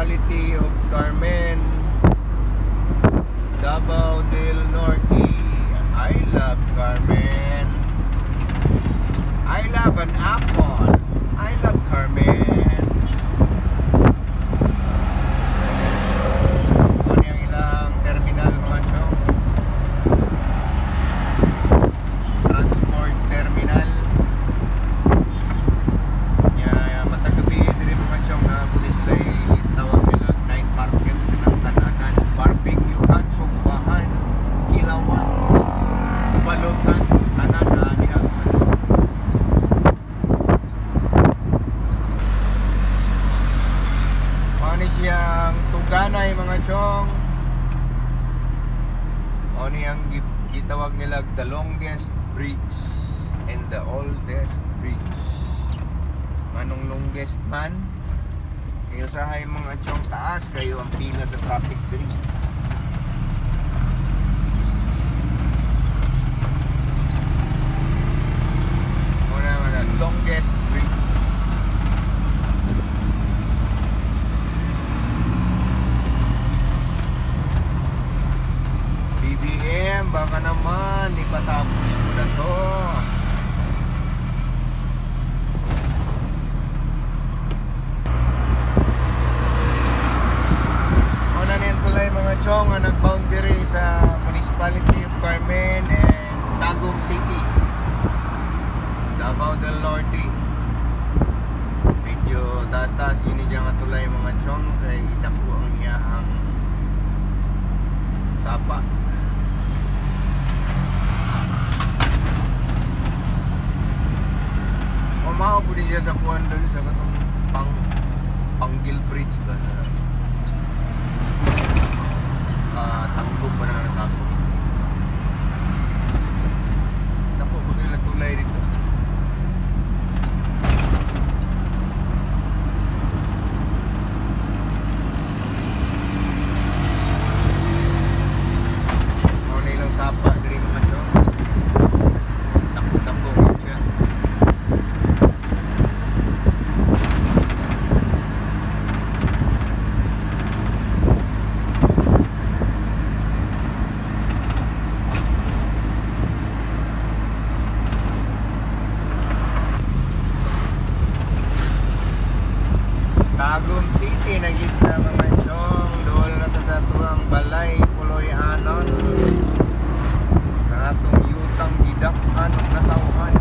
Municipality of Carmen, Davao del Norte. I love Carmen. I love an apple. I love Carmen. Ano yung ilang terminal mga chong? Transport terminal. Yeah, matagabi din mga chong na pulis lay tawag nila night market ng kananan, barbecue-han, sumbahan, kilawan, balutan, kananan niya. Manis yang tuganay mga chong. O niyang gitawag nila the longest bridge and the oldest bridge. Manong longest man kayo sahay mga chong, taas kayo ang pila sa traffic tree. Muna mga longest bridge. BBM, baka naman ipatapos mo na to. Una na yung tulay mga chong na nag-boundary sa Municipality of Carmen and Tagum City, Davao del Norte. Medyo taas-taas yun dyan nga tulay mga chong, kay dako ang iyahang sapa. Umahaw po din siya sa kuwan doon sa katong Panggil Bridge ba na tanggog pa na nasako. Napo po nila tulay dito. Ano nilang sapa diri mga chong. Takbo-takbo siya. Tagum City na gitna mga chong. Doon na to sa tuang balay Puloy Anon sa atong yutang gidak anong natauhan.